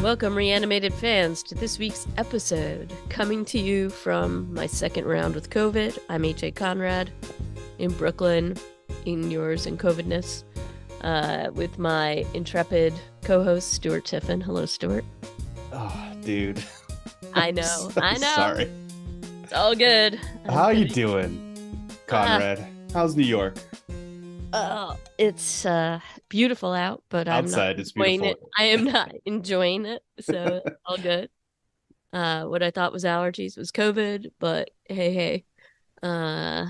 Welcome, Re-Animated fans, to this week's episode. Coming to you from my second round with COVID, I'm H.A. Conrad in Brooklyn, in yours in COVIDness, with my intrepid co-host, Stuart Tiffin. Hello, Stuart. Oh, dude. I I'm know, so I know. sorry. It's all good. How you doing, Conrad? How's New York? It's beautiful out, but I'm not Outside, it's enjoying beautiful. it. I am not enjoying it, so all good. What I thought was allergies was COVID, but hey. Uh,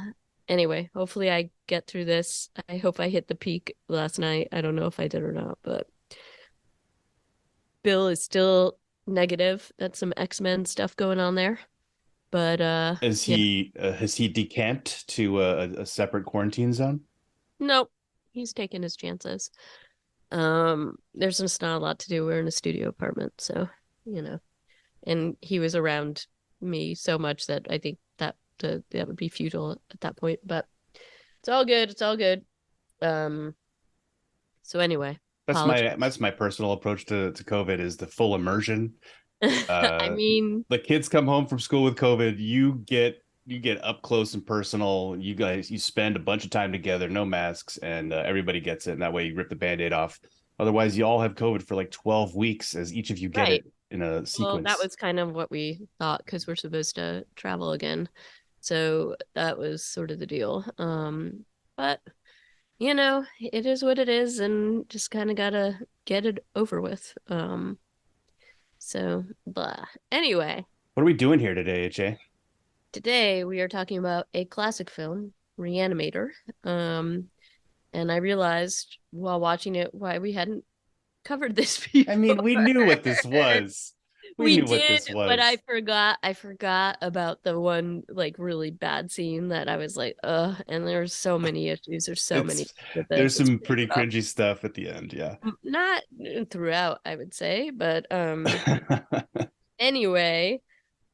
anyway, hopefully I get through this. I hope I hit the peak last night. I don't know if I did or not, but Bill is still negative. That's some X-Men stuff going on there. But Is yeah, he has he decamped to a separate quarantine zone? nope. He's taking his chances. There's just not a lot to do. We're in a studio apartment, so you know. And he was around me so much that I think that would be futile at that point. But it's all good. It's all good. Um, so anyway, apologies. That's my personal approach to COVID is the full immersion. I Uh, mean, the kids come home from school with COVID. You get up close and personal. You spend a bunch of time together, no masks, and everybody gets it. And that way you rip the Band-Aid off. Otherwise, you all have COVID for like 12 weeks as each of you get right. it in a Well, that sequence. was kind of what we thought because we're supposed to travel again. So that was sort of the deal. But it is what it is and just kind of gotta get it over with. So blah. Anyway, What are we doing here today, AJ? today we are talking about a classic film, Re-Animator. And I realized while watching it why we hadn't covered this I before. mean, we knew what this was. We We knew what did, this but was. I forgot about the one like really bad scene that I was like, and there's so many issues. There's so many It's with there's this. It's some pretty pretty rough. cringy stuff at the end, yeah. Not throughout, I would say, but anyway,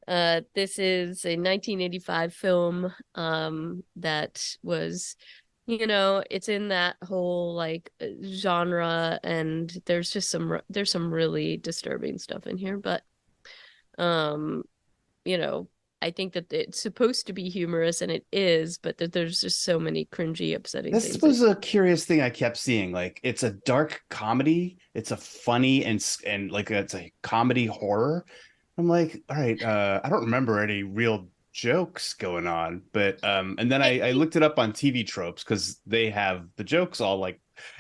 this is a 1985 film that was it's in that whole like genre, and there's some really disturbing stuff in here, but um you know, I think that it's supposed to be humorous and it is, but that there's just so many cringy, upsetting This things. was a curious thing I kept seeing. Like it's a dark comedy, it's a funny and like it's a comedy horror. I'm like, all right, I don't remember any real jokes going on, but and then I It, looked it up on TV tropes because they have the jokes all like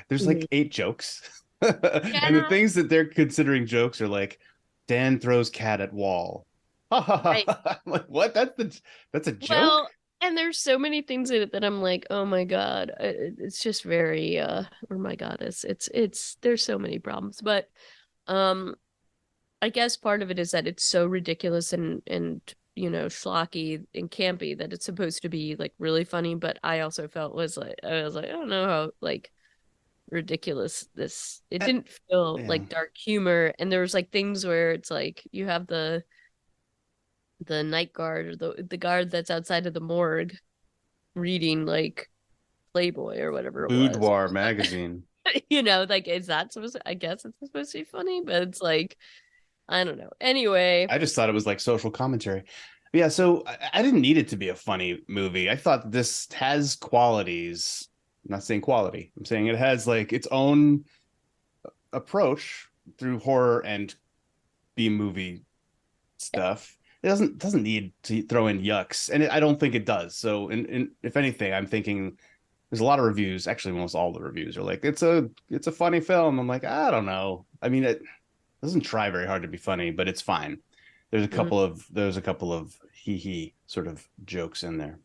there's like 8 jokes. And the yeah, things that they're considering jokes are like Dan throws cat at wall. I'm right. like, what? That's a joke? Well, and there's so many things in it that I'm like, oh my God, it's just very, or my goddess, there's so many problems, but um, I guess part of it is that it's so ridiculous and schlocky and campy that it's supposed to be like really funny, but I also felt I was like, I don't know how like ridiculous this it Uh, didn't feel yeah. like dark humor, and there was like things where it's like you have the night guard or the guard that's outside of the morgue reading like Playboy or whatever it was. Boudoir magazine. Like is that supposed to, I guess it's supposed to be funny, but it's like I don't know. Anyway, I just thought it was like social commentary. But yeah, so I didn't need it to be a funny movie. I thought this has qualities. I'm not saying quality. I'm saying it has like its own approach through horror and B movie stuff. It doesn't need to throw in yucks, and I don't think it does. So, if anything, I'm thinking there's a lot of reviews. Actually, almost all the reviews are like it's a funny film. I'm like, I don't know. I mean, it doesn't try very hard to be funny, but it's fine. mm, There's a couple of hee sort of jokes in there.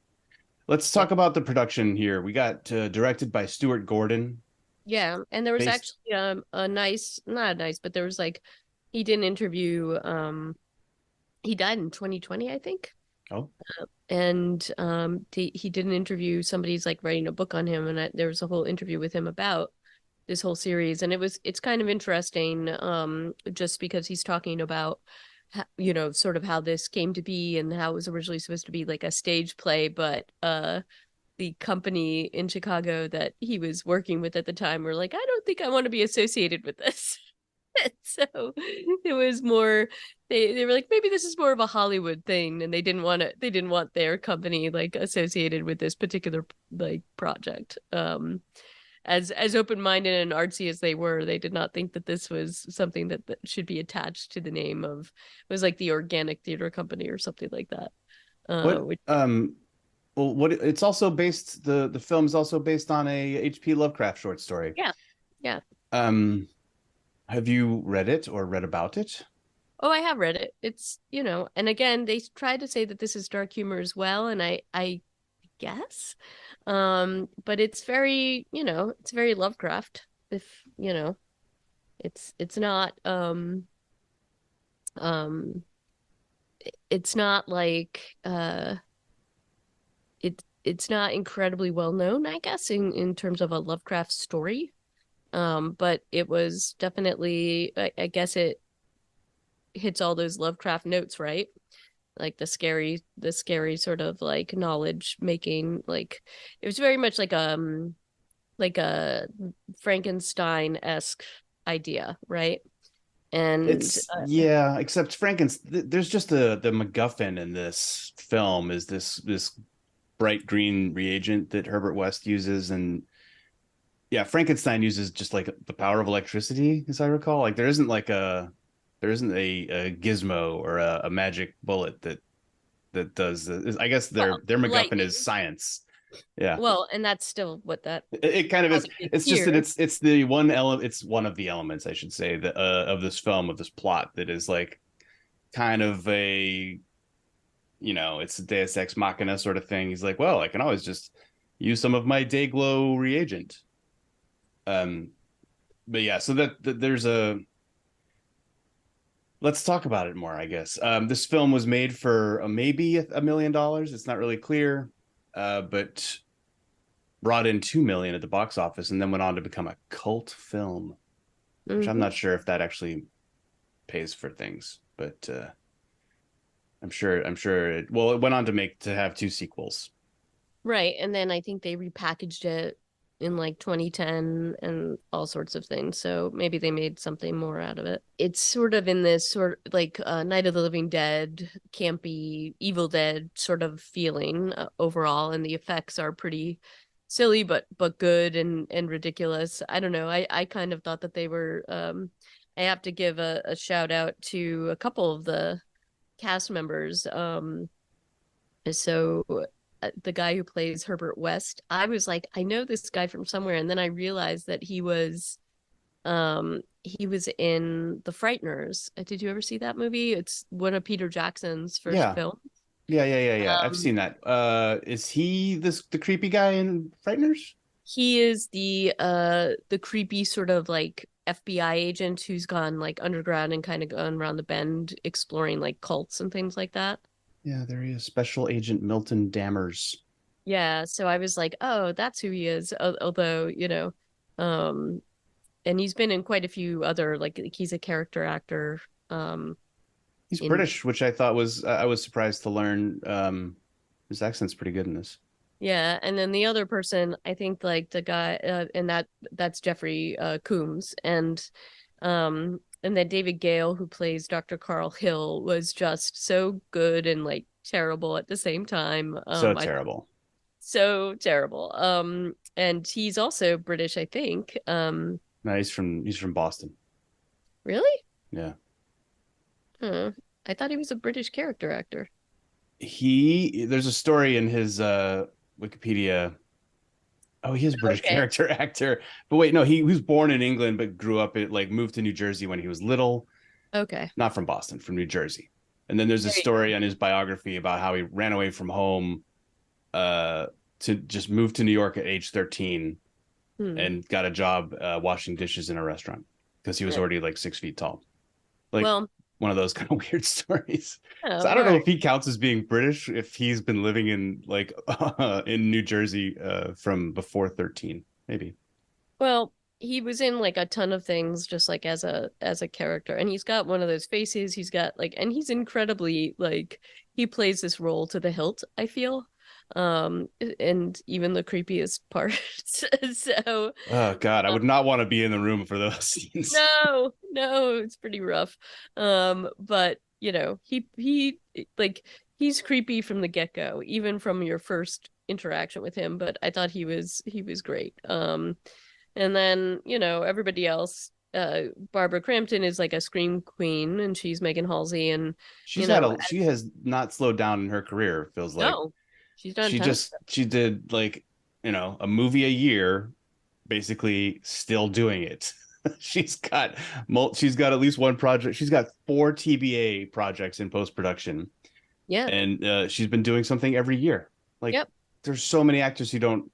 Let's yeah. talk about the production here. We got directed by Stuart Gordon, Yeah, and there was based. actually a nice, not nice, but there was like he did an interview. He died in 2020, I think. Oh, And he did an interview. Somebody's like writing a book on him, and there was a whole interview with him about this whole series, and it's kind of interesting, just because he's talking about sort of how this came to be and how it was originally supposed to be like a stage play, but the company in Chicago that he was working with at the time were like, I don't think I want to be associated with this. So it was more they were like maybe this is more of a Hollywood thing and they didn't want their company like associated with this particular like project. As open-minded and artsy as they were, they did not think that this was something that should be attached to the name of it was like the Organic Theater Company or something like that. What Which well what it's also based the film is also based on a H.P. Lovecraft short story. yeah. Yeah. Um have you read it or read about it? Oh, I have read it. It's, and again, they tried to say that this is dark humor as well, and I guess. But it's very, it's very Lovecraft. If, it's not um it's not like it's not incredibly well known, I guess, in terms of a Lovecraft story. But it was definitely I guess it hits all those Lovecraft notes, right? Like the scary sort of like knowledge making, like it was very much like a Frankenstein-esque idea, right? And It's yeah, except there's just the MacGuffin in this film is this bright green reagent that Herbert West uses, and yeah, Frankenstein uses just like the power of electricity, as I recall. Like there isn't a gizmo or a magic bullet that does this. I guess well, their MacGuffin is lightning. science. Yeah. Well, and that's still what that It kind of how is. they did It's just that here. it's the one element. It's one of the elements, I should say, that of this film, of this plot, that is like kind of a it's a Deus Ex Machina sort of thing. He's like, well, I can always just use some of my Dayglow reagent. Um, but yeah, so that there's a let's talk about it more, I guess. This film was made for maybe $1 million. It's not really clear, but brought in 2 million at the box office, and then went on to become a cult film, which I'm Hmm. not sure if that actually pays for things, but I'm sure it went on to have two sequels. Right. And then I think they repackaged it in like 2010 and all sorts of things. So maybe they made something more out of it. It's sort of in this sort of like Night of the Living Dead, campy, Evil Dead sort of feeling overall. And the effects are pretty silly, but good and ridiculous. I don't know. I kind of thought that they were, I have to give a shout out to a couple of the cast members. So the guy who plays Herbert West, I was like, I know this guy from somewhere, and then I realized that he was in The Frighteners. Did you ever see that movie? It's one of Peter Jackson's first Yeah, films. yeah. I've Um seen that. Is he the creepy guy in Frighteners? he is the creepy sort of like FBI agent who's gone like underground and kind of gone around the bend exploring like cults and things like that. Yeah, there he is. Special Agent Milton Dammers. Yeah, so I was like, oh, that's who he is. Although, um, and he's been in quite a few other like he's a character actor. Um, He's in British, which I thought was I was surprised to learn. His accent's pretty good in this. yeah, and then the other person, I think like the guy, and that's Jeffrey Coombs, and then David Gale, who plays Dr. Carl Hill, was just so good and like terrible at the same time. So I thought terrible. so terrible. And he's also British, I think. No, he's from Boston. Really? Yeah. Huh. I thought he was a British character actor. There's a story in his Wikipedia. Oh, he is a British Okay. character actor. But wait, no, he was born in England but grew up like moved to New Jersey when he was little. Okay. Not from Boston, from New Jersey. And then there's a There you story go. on his biography about how he ran away from home uh to just move to New York at age 13 Hmm. and got a job washing dishes in a restaurant because he was Yeah. already like 6 feet tall. Like Well, one of those kind of weird stories. oh, So I all don't know right. if he counts as being British if he's been living in like in New Jersey from before 13, maybe. Well, he was in like a ton of things just like as a character. And he's got one of those faces. He's got like and he's incredibly like he plays this role to the hilt, I feel. um and even the creepiest parts. So Oh God, I would not want to be in the room for those scenes. no, it's pretty rough. But he like he's creepy from the get-go, even from your first interaction with him, but I thought he was great. And then, everybody else, Barbara Crampton is like a scream queen, and she's Megan Halsey, and She's had a she has not slowed down in her career, it feels like. no, she's done a ton of stuff. She did like, a movie a year, basically still doing it. She's got at least one project. She's got 4 TBA projects in post production, Yeah. and she's been doing something every year. Like, Yep. there's so many actors who don't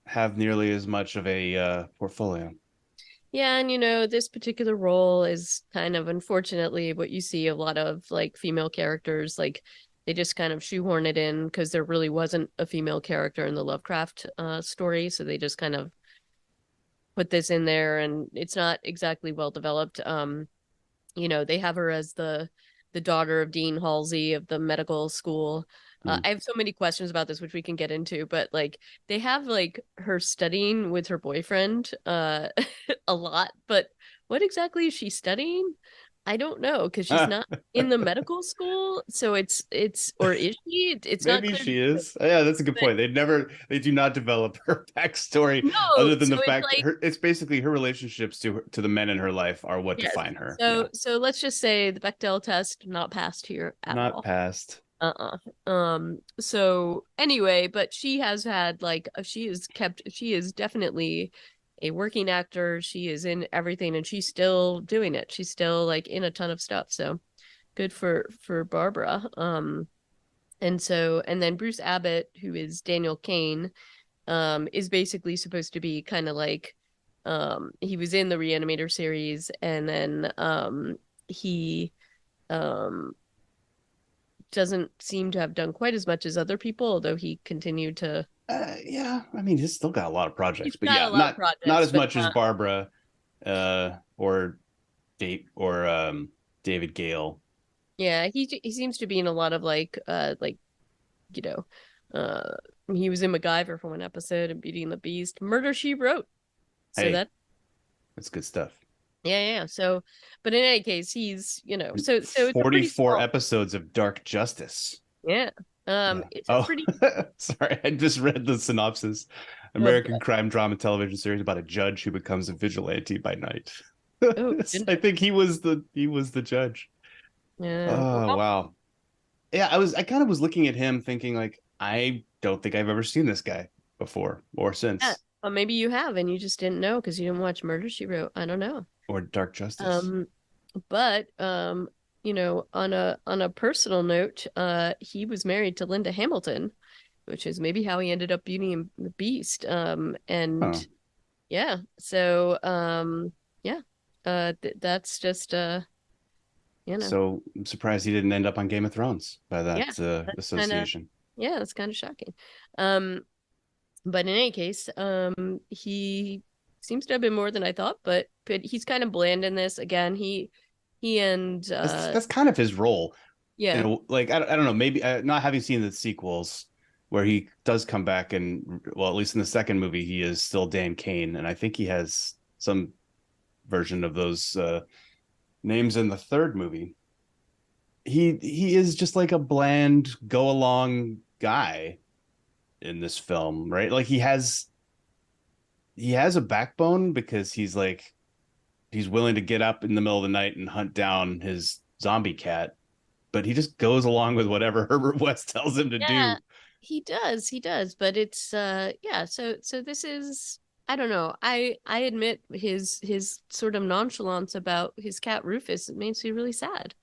have nearly as much of a portfolio. Yeah, and this particular role is kind of unfortunately what you see a lot of like female characters, like they just kind of shoehorn it in because there really wasn't a female character in the Lovecraft story, so they just kind of put this in there, and it's not exactly well developed. They have her as the daughter of Dean Halsey of the medical school. Hmm. I have so many questions about this, which we can get into, but like they have like her studying with her boyfriend a lot, but what exactly is she studying? I don't know because she's not in the medical school, so it's or is she? It's not Maybe clear to she me, is. Yeah, that's a good but point. They do not develop her backstory no. other than So the it's fact like it's basically her relationships to the men in her life are what yes. define her. Yeah, So let's just say the Bechdel test not passed here at not all. past. So anyway, but she has had like she is definitely a working actor. She is in everything and she's still doing it. She's still like in a ton of stuff. So good for Barbara. And then Bruce Abbott, who is Daniel Kane, is basically supposed to be kind of like he was in the Re-Animator series, and then he um doesn't seem to have done quite as much as other people, although he continued to. Yeah, I mean, he's still got a lot of He's projects, but got yeah, a lot of not projects, as but much as Barbara, or Dave or David Gale. yeah, he seems to be in a lot of like you know, uh, he was in MacGyver for one episode and Beauty and the Beast, Murder She Wrote. So Hey, that that's good stuff. yeah. So, but in any case, he's so it's a pretty 44 small. episodes of Dark Justice. Yeah. Yeah. It's a Oh, pretty. sorry. I just read the synopsis. Oh American god. crime drama television series about a judge who becomes a vigilante by night. Oh goodness. I think he was the judge. Yeah. Oh, Well, wow. Yeah, I kind of was looking at him thinking like I don't think I've ever seen this guy before or yeah. since, Well, maybe you have and you just didn't know because you didn't watch Murder She Wrote. I don't know. or Dark Justice. Um, but on a personal note, he was married to Linda Hamilton, which is maybe how he ended up Beauty and the Beast. And Oh, yeah, so yeah, that's just you know, so I'm surprised he didn't end up on Game of Thrones by yeah, that that's kind of association. yeah, that's kind of shocking. Um, but in any case, he seems to have been more than I thought, but he's kind of bland in this. Again, he and That's kind of his role. yeah. Like I don't know, maybe not having seen the sequels where he does come back and well, at least in the second movie, he is still Dan Kane, and I think he has some version of those names in the third movie. He is just like a bland go along guy in this film, right? Like he has a backbone because he's willing to get up in the middle of the night and hunt down his zombie cat, but he just goes along with whatever Herbert West tells him to Yeah, do. he does, but it's yeah, so this is I don't know. I admit his sort of nonchalance about his cat Rufus, it makes me really sad.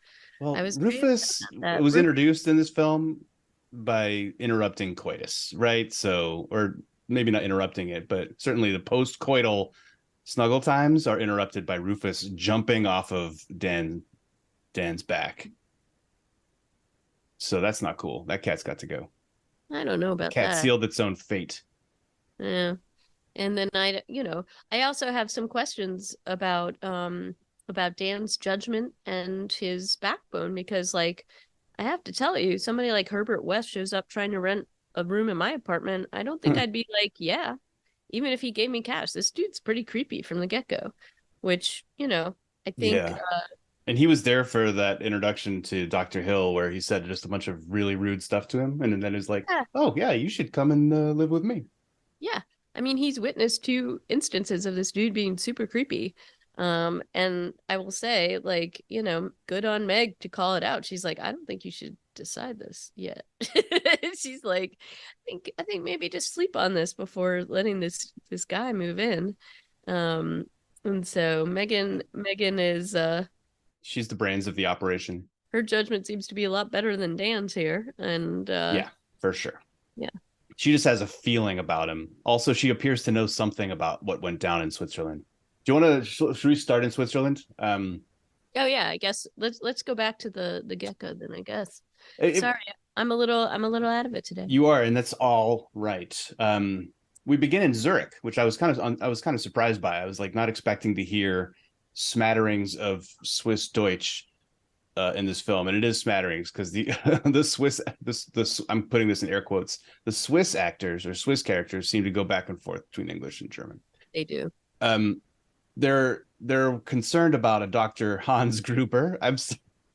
I Well, was very upset Rufus about that. was Rufus, introduced in this film by interrupting coitus, right? So, or maybe not interrupting it, but certainly the post-coital snuggle times are interrupted by Rufus jumping off of Dan's back. So that's not cool. That cat's got to go. I don't know The about cat that. sealed its own fate. Yeah. And then I also have some questions about Dan's judgment and his backbone because like I have to tell you, somebody like Herbert West shows up trying to rent a room in my apartment, I don't think I'd be like, yeah, even if he gave me cash, this dude's pretty creepy from the get-go, which, I think, Yeah. And he was there for that introduction to Dr. Hill where he said just a bunch of really rude stuff to him. And then he's like, yeah, oh, yeah, you should come and live with me. yeah. I mean, he's witnessed two instances of this dude being super creepy. And I will say, like, good on Meg to call it out. She's like, I don't think you should decide this yet. She's like, I think maybe just sleep on this before letting this guy move in. Um, and so Megan is She's the brains of the operation. her judgment seems to be a lot better than Dan's here. And Yeah, for sure. yeah. She just has a feeling about him. Also, she appears to know something about what went down in Switzerland. Do you want to, should we start in Switzerland? Oh yeah, I guess let's go back to the gecko then, I guess. It, Sorry, I'm a little out of it today. You are, and that's all right. We begin in Zurich, which I was kind of surprised by. I was like not expecting to hear smatterings of Swiss Deutsch in this film, and it is smatterings because the the Swiss this I'm putting this in air quotes. The Swiss actors or Swiss characters seem to go back and forth between English and German. They do. Um, they're concerned about a Dr. Hans Gruber.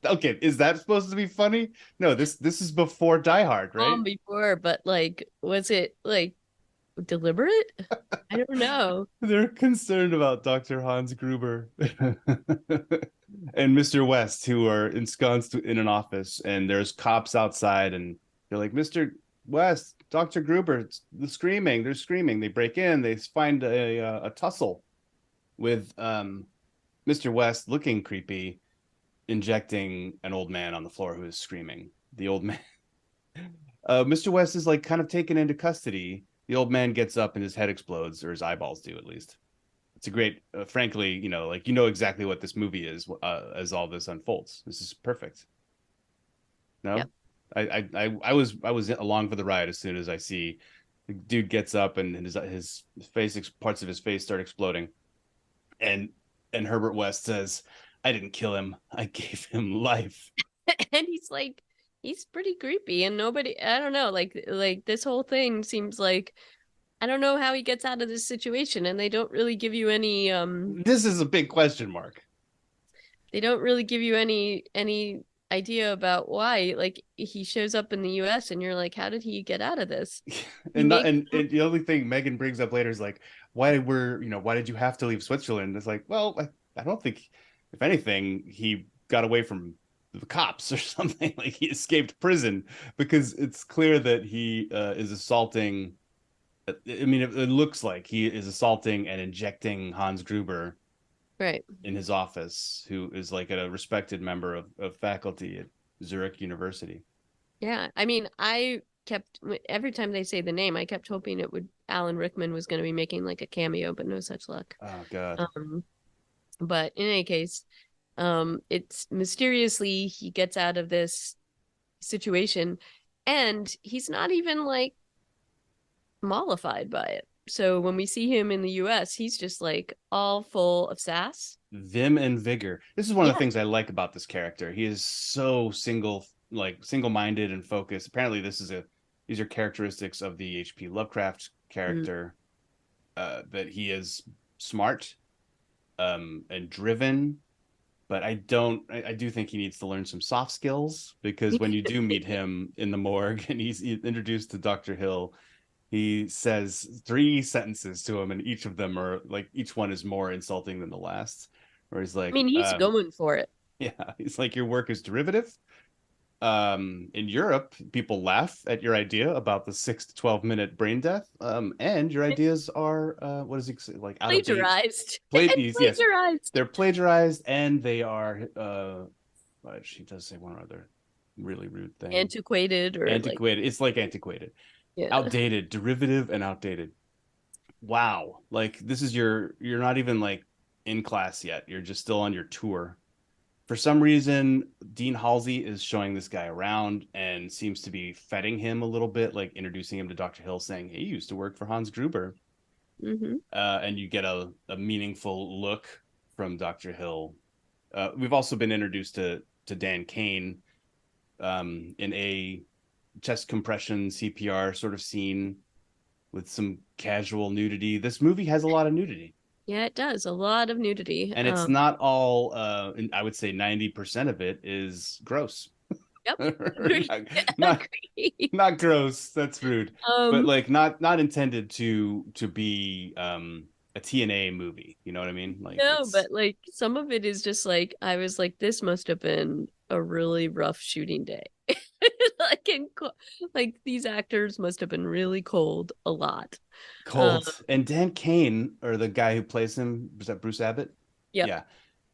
Okay. Is that supposed to be funny? No, this is before Die Hard, right? Before, but like, was it like deliberate? I don't know. They're concerned about Dr. Hans Gruber and Mr. West, who are ensconced in an office, and there's cops outside, and they're like, Mr. West, Dr. Gruber, they're screaming. They break in, they find a tussle with Mr. West looking creepy, injecting an old man on the floor who is screaming. The old man, Mr. West is like kind of taken into custody. The old man gets up and his head explodes, or his eyeballs do at least. It's a great, frankly, like exactly what this movie is as all this unfolds. This is perfect. No, Yeah. I was along for the ride as soon as I see the dude gets up and his face parts of his face start exploding, and Herbert West says, "I didn't kill him. I gave him life." And he's pretty creepy and nobody I don't know, like this whole thing seems like I don't know how he gets out of this situation and This is a big question mark. they don't really give you any idea about why. Like he shows up in the US and you're like, how did he get out of this? He and not makes and the only thing Megan brings up later is like, why did you have to leave Switzerland? It's like, well, I don't think, if anything, he got away from the cops or something. Like he escaped prison, because it's clear that he is assaulting. I mean, it looks like he is assaulting and injecting Hans Gruber right. in his office, who is like a respected member of faculty at Zurich University. Yeah. I mean, I kept every time they say the name, I kept hoping it would Alan Rickman was going to be making like a cameo, but no such luck. Oh God. But in any case, it's mysteriously he gets out of this situation and he's not even like mollified by it. So when we see him in the US, he's just like all full of sass. Vim and vigor. This is one of the Yeah. things I like about this character. He is so single-minded and focused. Apparently, these are characteristics of the H.P. Lovecraft Mm. character. That he is smart, and driven, but I do think he needs to learn some soft skills, because when you do meet him in the morgue and he's introduced to Dr. Hill, he says three sentences to him, and each of them are like, each one is more insulting than the last. Where he's I like, mean, he's going for it. yeah, he's like, your work is derivative. In Europe, people laugh at your idea about the 6 to 12 minute brain death. And your ideas are, what is he say, like, out of date. Plagiarized. Play And these, yes, plagiarized. they're plagiarized, and they are, she does say one other really rude thing. Antiquated or like, Antiquated. It's like antiquated, yeah. outdated, derivative, and outdated. Wow, like this is you're not even like in class yet. You're just still on your tour. For some reason, Dean Halsey is showing this guy around and seems to be feting him a little bit, like introducing him to Dr. Hill, saying, "Hey, you used to work for Hans Gruber." Mm-hmm. And you get a meaningful look from Dr. Hill. We've also been introduced to Dan Kane, in a chest compression CPR sort of scene with some casual nudity. This movie has a lot of nudity. Yeah, it does. A lot of nudity. And it's not all I would say 90% of it is gross. Yep. Agree. not, not Agree. not gross, that's rude, but Um, like not intended to be a TNA movie, you know what I mean? Like no, it's but like some of it is just like I was like, this must have been a really rough shooting day. Like like these actors must have been really cold a lot. Um, cold. And Dan Kane, or the guy who plays him, was that Bruce Abbott? yep, Yeah,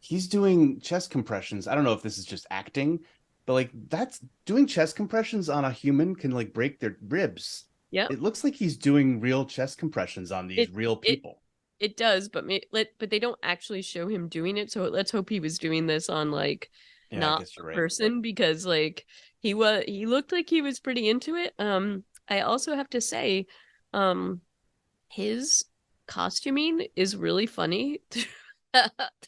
he's doing chest compressions. I don't know if this is just acting, but like that's doing chest compressions on a human can like break their ribs. yep. It looks like he's doing real chest compressions on these It real it people. it does, but but they don't actually show him doing it. So let's hope he was doing this on like Yeah, I not guess a you're right. person because like he looked like he was pretty into it. I also have to say, um, his costuming is really funny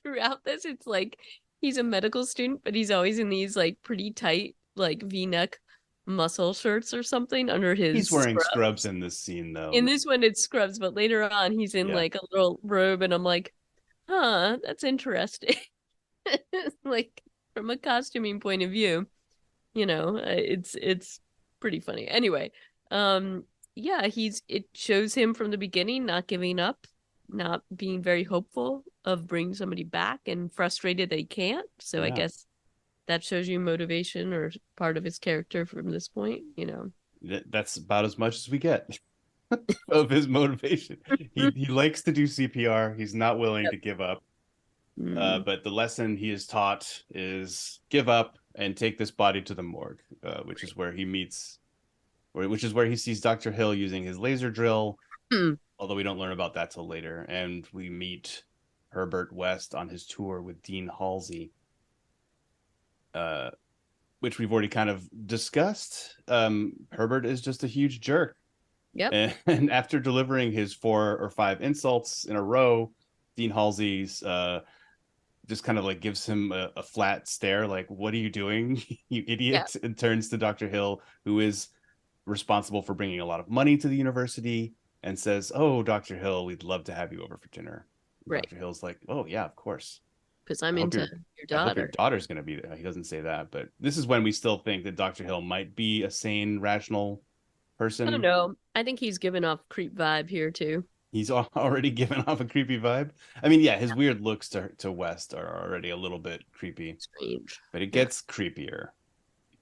throughout this. It's like he's a medical student, but he's always in these like pretty tight like V-neck muscle shirts or something under He's his wearing scrubs scrubs. in this scene, In though. this one, it's scrubs, but later on, he's in Yeah, like a little robe, and I'm like, huh, that's interesting. Like from a costuming point of view, it's pretty funny. Anyway, um, yeah, it shows him from the beginning not giving up, not being very hopeful of bringing somebody back, and frustrated that he can't. So I yeah. guess that shows you motivation or part of his character from this point, That's about as much as we get of his motivation. He likes to do CPR. He's not willing Yep. to give up. Mm, But the lesson he is taught is give up and take this body to the morgue, which is where he sees Dr. Hill using his laser drill. right. Although we don't learn about that till later, and we meet Herbert West on his tour with Dean Halsey, uh, which we've already kind of discussed. Herbert is just a huge jerk. Yep. And after delivering his 4 or 5 insults in a row, Dean Halsey's just kind of like gives him a flat stare, like, "What are you doing, you Yeah. idiot?" And turns to Dr. Hill, who is responsible for bringing a lot of money to the university, and says, "Oh, Dr. Hill, we'd love to have you over for dinner." Right. Dr. Hill's like, "Oh yeah, of course. Because I'm I hope into your your I hope your daughter. daughter's going to be there." He doesn't say that, but this is when we still think that Dr. Hill might be a sane, rational I don't person. know. I think he's giving off creep vibe here too. He's already given off a creepy vibe. I mean, yeah, his weird looks to West are already a little bit creepy, Strange. but it Yeah, gets creepier. It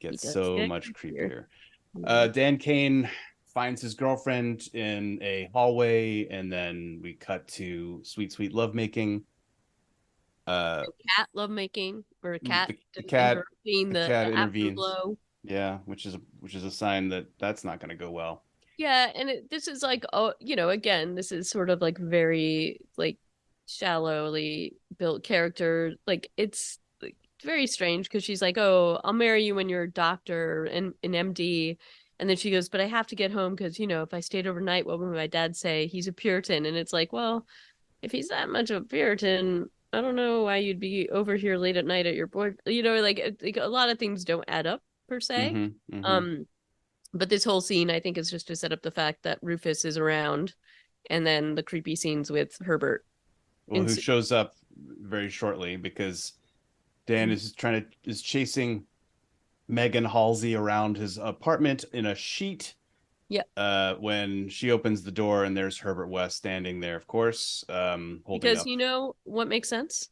he gets does so get much creepier. creepier. Mhm. Dan Kane finds his girlfriend in a hallway, and then we cut to sweet, sweet lovemaking. Uh, Cat lovemaking, or a cat the cat interrupting the cat the intervenes. afterglow. Yeah, which is a sign that that's not going to go well. Yeah, and this is like, oh, again, this is sort of like very like shallowly built character. Like it's like very strange because she's like, "Oh, I'll marry you when you're a doctor and an MD." And then she goes, "But I have to get home because, if I stayed overnight, what would my dad say? He's a Puritan." And it's like, well, if he's that much of a Puritan, I don't know why you'd be over here late at night at your boy. Like a lot of things don't add up per se. Mm-hmm. Mm-hmm. Um, but this whole scene, I think, is just to set up the fact that Rufus is around, and then the creepy scenes with Herbert. Well, In who shows up very shortly because Dan is chasing Megan Halsey around his apartment in a sheet. Yeah, When she opens the door and there's Herbert West standing there, of course, holding because up. what makes sense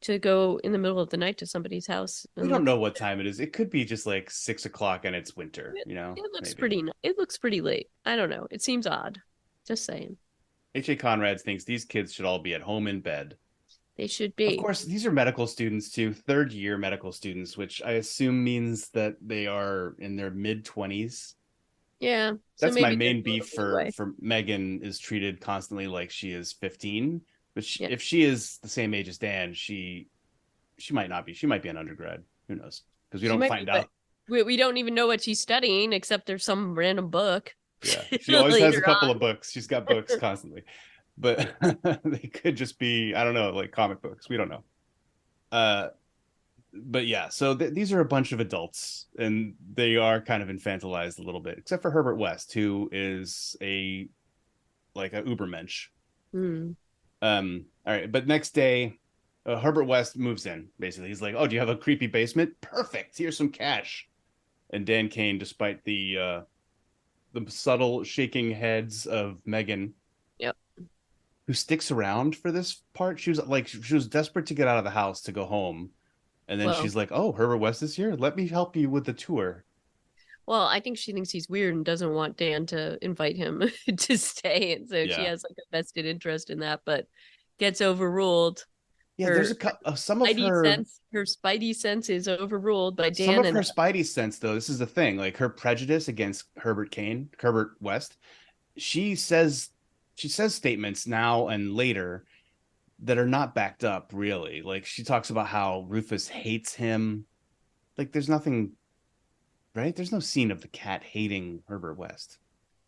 to go in the middle of the night to somebody's house We and don't look. know what time it is. It could be just like 6 o'clock and it's winter, It looks maybe. pretty. It looks pretty late. I don't know. It seems odd. Just saying. H.A. Conrad thinks these kids should all be at home in bed. They should Of be. course, these are medical students too, third year medical students, which I assume means that they are in their mid 20s. Yeah. So That's my maybe there's main a little beef for leeway. for Megan, is treated constantly like she is 15, but Yeah. if she is the same age as Dan, she might not be. She might be an undergrad. Who knows? Because we She don't might be, find but out. we don't even know what she's studying except there's some random book Yeah, she always has a later couple on. of books. She's got books constantly, but they could just be, I don't know, like comic books. We don't know. Uh, but yeah, so these are a bunch of adults, and they are kind of infantilized a little bit, except for Herbert West, who is a like a Ubermensch. Hmm. All right, but next day, Herbert West moves in. Basically, he's like, "Oh, do you have a creepy basement? Perfect. Here's some cash." And Dan Kane, despite the subtle shaking heads of Megan, Yep. who sticks around for this part, she was desperate to get out of the house to go home, and then Well, she's like, "Oh, Herbert West is here. Let me help you with the tour." well, I think she thinks he's weird and doesn't want Dan to invite him to stay, and so she Yeah, has like a vested interest in that, but gets overruled. yeah. There's Her her spidey sense is overruled by some Dan, of and her Spidey sense though. This is the thing, like her prejudice against Herbert West. She says she says statements now and later that are not backed up really. Like she talks about how Rufus hates him. Like there's nothing, right? There's no scene of the cat hating Herbert West.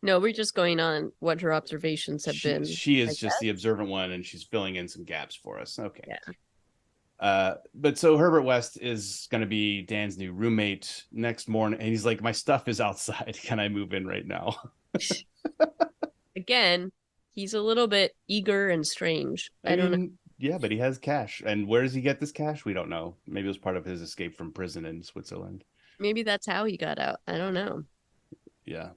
no, we're just going on what her observations have She been, she I is just the guess. observant one, and she's filling in some gaps for us. Okay. Yeah. But so Herbert West is going to be Dan's new roommate next morning, and he's like, "My stuff is outside. Can I move in right now?" Again, he's a little bit eager and strange. I I don't know. mean, yeah, but he has cash, and where does he get this cash? We don't know. Maybe it was part of his escape from prison in Switzerland. Maybe that's how he got out. I don't know. Yeah.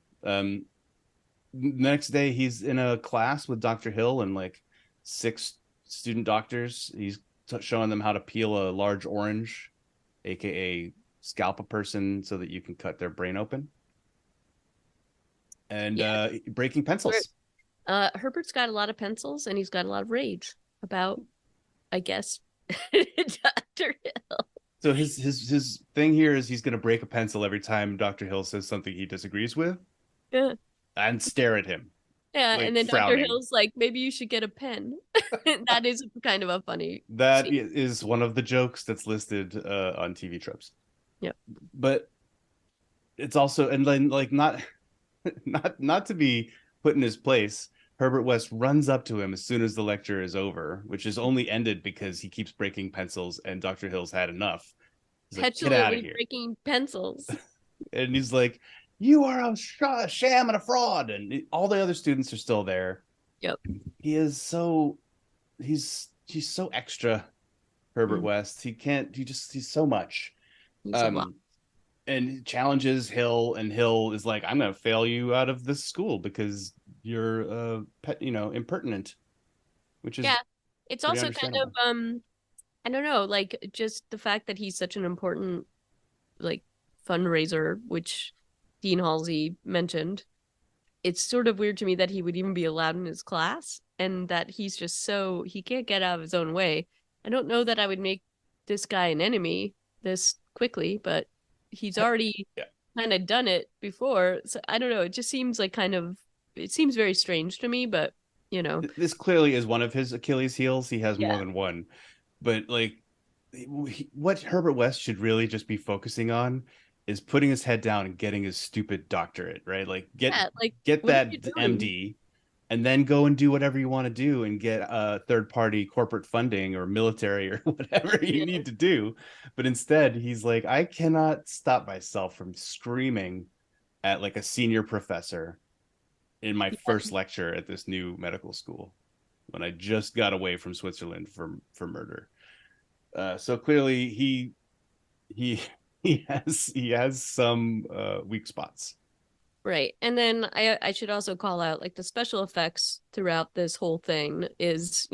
Next day, he's in a class with Dr. Hill and like six student doctors. He's showing them how to peel a large orange, aka scalp a person so that you can cut their brain open, and Yeah. breaking Where pencils. Herbert's got a lot of pencils and he's got a lot of rage about, I guess, Dr. Hill. So his thing here is he's going to break a pencil every time Dr. Hill says something he disagrees with Yeah. and stare at him Yeah, and like then Dr. frowning. Hill's like, maybe you should get a pen. That is kind of a funny That scene. is one of the jokes that's listed on TV tropes. Yep. But it's also, and then like not to be put in his place, Herbert West runs up to him as soon as the lecture is over, which is only ended because he keeps breaking pencils and Dr. Hill's had enough. He's like, "Get out of Petulantly here." breaking pencils. And he's like, "You are a sham and a fraud." And all the other students are still there. Yep. He is so, he's so extra, Herbert Mm, West. He's so much. he's a lot. Um, and challenges Hill, and Hill is like, "I'm going to fail you out of this school because you're impertinent," which is Yeah. It's pretty also kind of understandable. I don't know, like just the fact that he's such an important like fundraiser, which Dean Halsey mentioned. It's sort of weird to me that he would even be allowed in his class and that he's just so he can't get out of his own way. I don't know that I would make this guy an enemy this quickly, but he's already Yeah, kind of done it before. So I don't know. It just seems like kind of it seems very strange to me, but you know, this clearly is one of his Achilles heels. He has more yeah. than one, but like what Herbert West should really just be focusing on is putting his head down and getting his stupid doctorate, right? Like Yeah, like get what are you that doing? MD, and then go and do whatever you want to do and get third party corporate funding or military or whatever you Yeah. need to do. But instead, he's like, "I cannot stop myself from screaming at like a senior professor in my first lecture at this new medical school when I just got away from Switzerland for murder." So clearly he he has some weak spots. Right. And then I should also call out like the special effects throughout this whole thing is,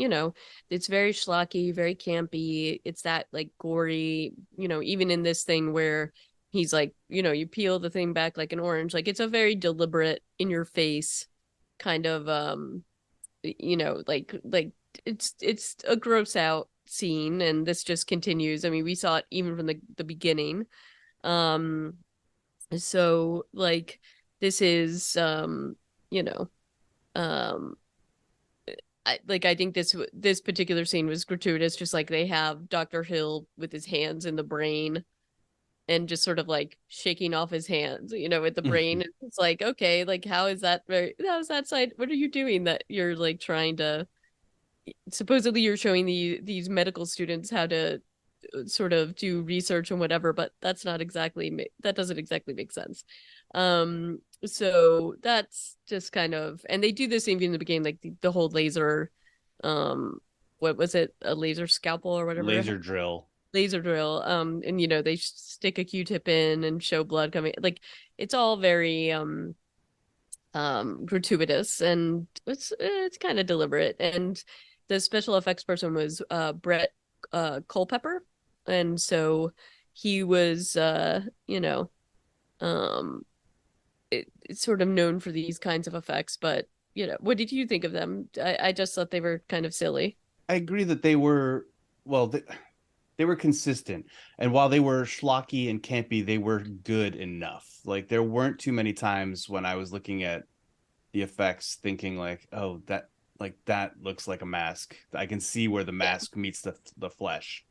it's very schlocky, very campy. It's that like gory, even in this thing where he's like, you peel the thing back like an orange. Like it's a very deliberate in your face kind of like it's a gross out scene and this just continues. I mean, we saw it even from the beginning. Um so like this is you know um I think this particular scene was gratuitous, just like they have Dr. Hill with his hands in the brain and just sort of like shaking off his hands, with the brain. It's like, okay, like how's that side, what are you doing that you're like trying to supposedly you're showing these medical students how to sort of do research and whatever, but that doesn't exactly make sense. So that's just kind of, and they do this even in the beginning, like the whole laser, um, what was it, a laser scalpel or whatever, Laser drill. laser drill, and they stick a Q-tip in and show blood coming, like it's all very gratuitous, and it's kind of deliberate. And the special effects person was Brett Culpepper, and so he was um it's sort of known for these kinds of effects. But what did you think of them? I just thought they were kind of silly. I agree that they were, well, they were consistent. And while they were schlocky and campy, they were good enough. Like there weren't too many times when I was looking at the effects thinking like, oh, that looks like a mask. I can see where the Yeah. mask meets the flesh.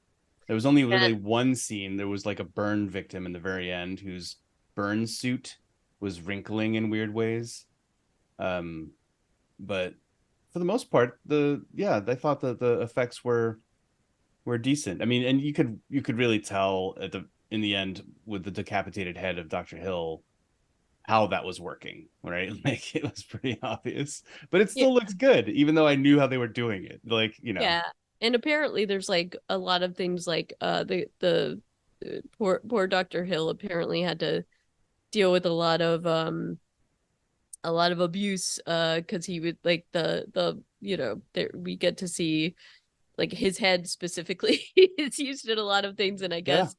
There was only Yeah. really one scene. There was like a burn victim in the very end whose burn suit was wrinkling in weird ways. Um, but for the most part, I thought that the effects were decent. I mean, and you could really tell at the in the end with the decapitated head of Dr. Hill how that was working, right? Like it was pretty obvious, but it Yeah. still looked good, even though I knew how they were doing it. Like, Yeah. And apparently there's like a lot of things like the poor Dr. Hill apparently had to deal with a lot of abuse because he would like the there we get to see like his head specifically is used in a lot of things. And I yeah. guess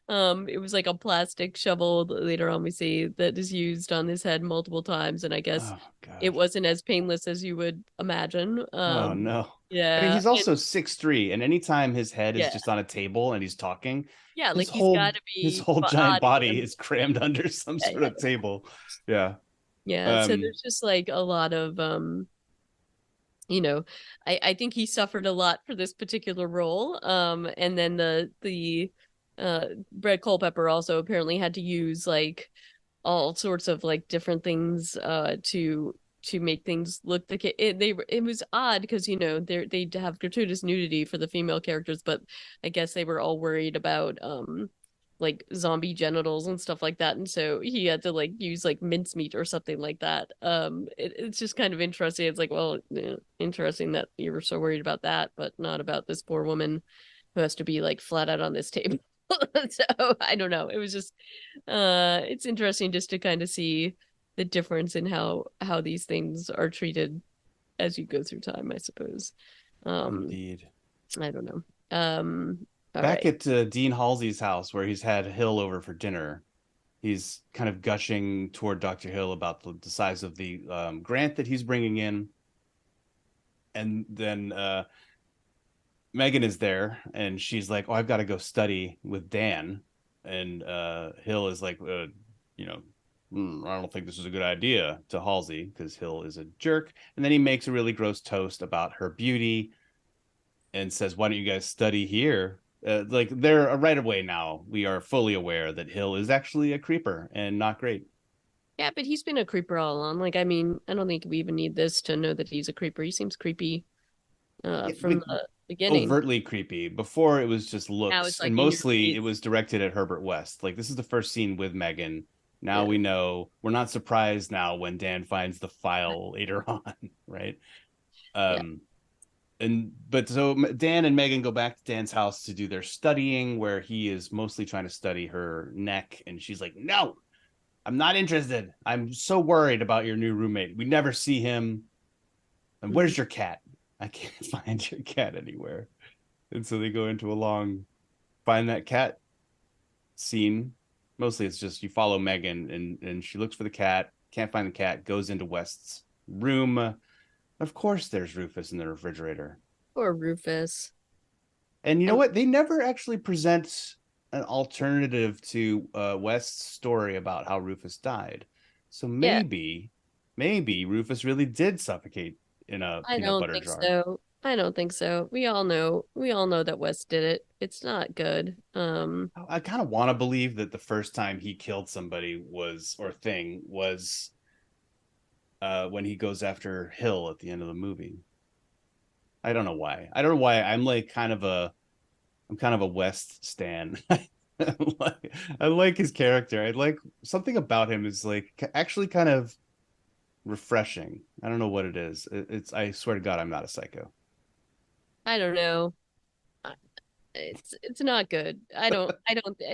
it was like a plastic shovel that later on we see that is used on his head multiple times, and I guess Oh it God. wasn't as painless as you would imagine. Oh no. I mean, Yeah. he's And also 6'3", and anytime his head is yeah, just on a table and he's talking, yeah, his like he's whole got to his be whole giant body body and is crammed under some yeah, sort yeah, of table. Yeah. yeah. So Um, there's just like a lot of you know I think he suffered a lot for this particular role. And then the Brett Culpepper also apparently had to use like all sorts of like different things to make things look like it was odd because they have gratuitous nudity for the female characters, but I guess they were all worried about like zombie genitals and stuff like that, and so he had to like use like mincemeat or something like that. It's just kind of interesting. It's like, well, interesting that you were so worried about that, but not about this poor woman who has to be like flat out on this table. So I don't know, it was just it's interesting just to kind of see the difference in how these things are treated as you go through time, I suppose. um Indeed. I don't know. All Back right. at Dean Halsey's house, where he's had Hill over for dinner, he's kind of gushing toward Dr. Hill about the size of the grant that he's bringing in. And then Megan is there and she's like, "Oh, I've got to go study with Dan." And Hill is like, you know, I don't think this is a good idea to Halsey because Hill is a jerk. And then he makes a really gross toast about her beauty and says, "Why don't you guys study here?" Like they're right away now. We are fully aware that Hill is actually a creeper and not great. Yeah, but he's been a creeper all along. Like, I mean, I don't think we even need this to know that he's a creeper. He seems creepy Yeah, from the beginning. overtly creepy. Before it was just Now it's looks, and like in your mostly it face. was directed at Herbert West. Like this is the first scene with Megan. Now Yeah. we know we're not surprised now when Dan finds the file later on, right? Yeah. Um, and but so Dan and Megan go back to Dan's house to do their studying, where he is mostly trying to study her neck, and she's like, "No, I'm not interested. I'm so worried about your new roommate. We never see him. And Mhm. where's your cat? I can't find your cat anywhere." And so they go into a long find that cat scene. Mostly it's just you follow Megan and she looks for the cat, can't find the cat, goes into West's room. Of course there's Rufus in the refrigerator. Poor Rufus. And you know And what? They never actually present an alternative to West's story about how Rufus died. So yeah, maybe Rufus really did suffocate in a I peanut don't butter think jar. so. I don't think so. We all know that Wes did it. It's not good. I kind of want to believe that the first time he killed somebody was when he goes after Hill at the end of the movie. I don't know why. I don't know why I'm like kind of I'm kind of a West stan. I like his character. I like something about him is like actually kind of refreshing. I don't know what it is. It's I swear to God, I'm not a psycho. I don't know. It's not good. I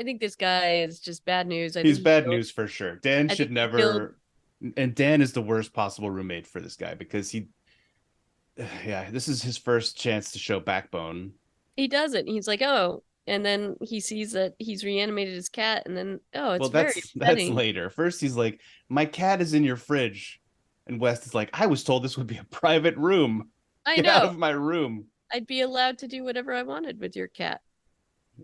think this guy is just bad news. He's bad news for sure. Dan I should think he killed never, and Dan is the worst possible roommate for this guy because yeah, this is his first chance to show backbone. he does it. He's like, "Oh." And then he sees that he's reanimated his cat and then oh, it's Well, very that's upsetting. later. First, he's like, "My cat is in your fridge," and West is like, "I was told this would be a private room. I Get out know. of my room." I'd be allowed to do whatever I wanted with your cat.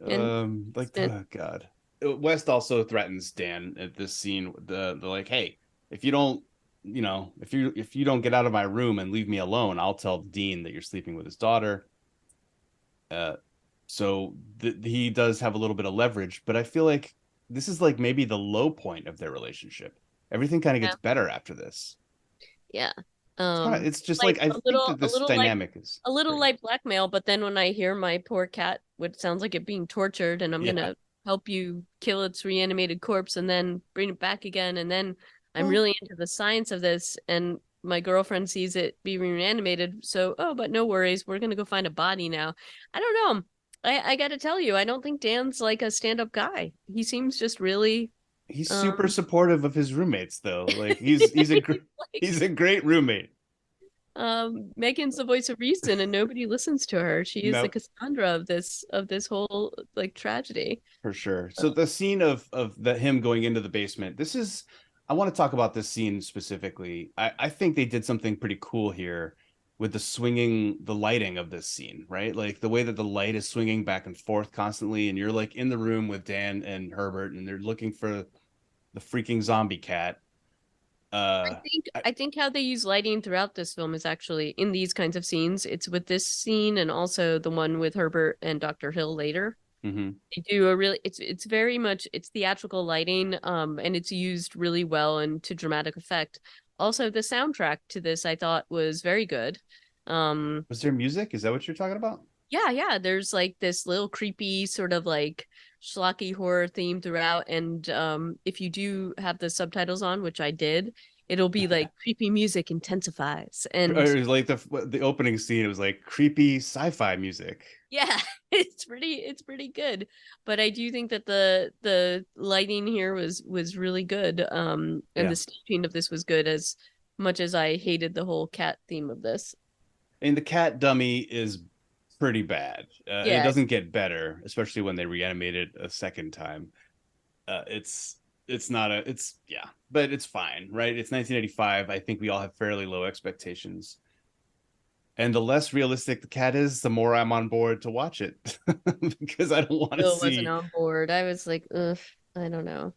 And Like, and oh God. West also threatens Dan at this scene. The like, hey, if you don't, if you don't get out of my room and leave me alone, I'll tell Dean that you're sleeping with his daughter. Uh, so he does have a little bit of leverage, but I feel like this is like maybe the low point of their relationship. Everything kind of yeah, gets better after this. yeah. It's just Like like I think that this dynamic is a little great. light blackmail, but then when I hear my poor cat, what sounds like it being tortured, and I'm Yeah. gonna help you kill its reanimated corpse and then bring it back again, and then I'm Well, really into the science of this, and my girlfriend sees it be reanimated, so oh, but no worries, we're gonna go find a body now. I don't know. I gotta tell you, I don't think Dan's like a stand-up guy. He seems just really he's super um supportive of his roommates though. Like he's a like he's a great roommate. Megan's the voice of reason and nobody listens to her. She is the No, Cassandra of this whole like tragedy. for sure. So the scene of the him going into the basement. This is I want to talk about this scene specifically. I think they did something pretty cool here with the lighting of this scene, right? Like the way that the light is swinging back and forth constantly, and you're like in the room with Dan and Herbert, and they're looking for the freaking zombie cat. Uh, I, I think how they use lighting throughout this film is actually in these kinds of scenes. It's with this scene and also the one with Herbert and Dr. Hill later. mhm. They do a really it's very much it's theatrical lighting and it's used really well and to dramatic effect. Also the soundtrack to this I thought was very good. Um Was there music? Is that what you're talking about? yeah, yeah, there's like this little creepy sort of like schlocky horror theme throughout and if you do have the subtitles on, which I did, it'll be like creepy music intensifies Or and it was like the opening scene. It was like creepy sci-fi music. yeah, it's pretty good. But I do think that the lighting here was really good. And Yeah, the staging of this was good as much as I hated the whole cat theme of this. and the cat dummy is pretty bad. It Yeah, doesn't get better, especially when they reanimate it a second time. It's not a it's yeah, but it's fine, right? It's 1985. I think we all have fairly low expectations, and the less realistic the cat is, the more I'm on board to watch it because I don't want to still wasn't see. on board. I was like, ugh, I don't know.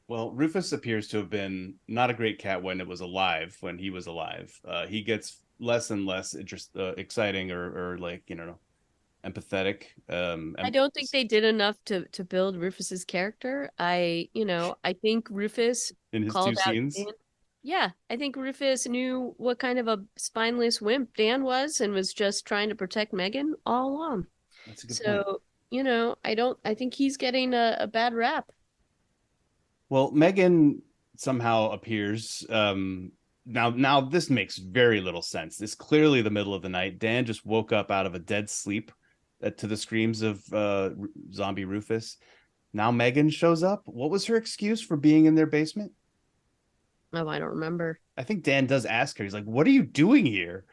Well, Rufus appears to have been not a great cat when it was alive. When he was alive, he gets less and less exciting or like empathetic. I don't think they did enough to build Rufus's character. I think Rufus in his two called out Dan. scenes. Yeah, I think Rufus knew what kind of a spineless wimp Dan was and was just trying to protect Megan all along. That's a good point. So, I think he's getting a bad rap. Well, Megan somehow appears. Now this makes very little sense. It's clearly the middle of the night. Dan just woke up out of a dead sleep to the screams of zombie Rufus. Now Megan shows up. What was her excuse for being in their basement? Oh, I don't remember. I think Dan does ask her. He's like, "What are you doing here?"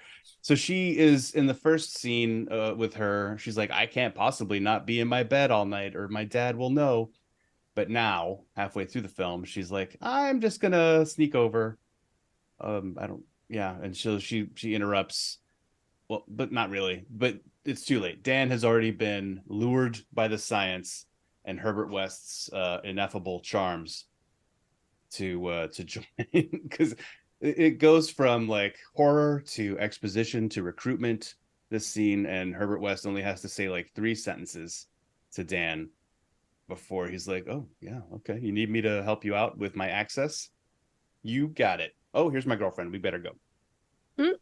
So she is in the first scene with her. She's like, "I can't possibly not be in my bed all night, or my dad will know." But now, halfway through the film, she's like, "I'm just gonna sneak over." I don't. Yeah, and she interrupts. Well, but not really. But it's too late. Dan has already been lured by the science and Herbert West's ineffable charms to join because it goes from like horror to exposition to recruitment. This scene, and Herbert West only has to say like three sentences to Dan before he's like, "Oh yeah, okay, you need me to help you out with my access? You got it. Oh, here's my girlfriend. We better go." Hmm?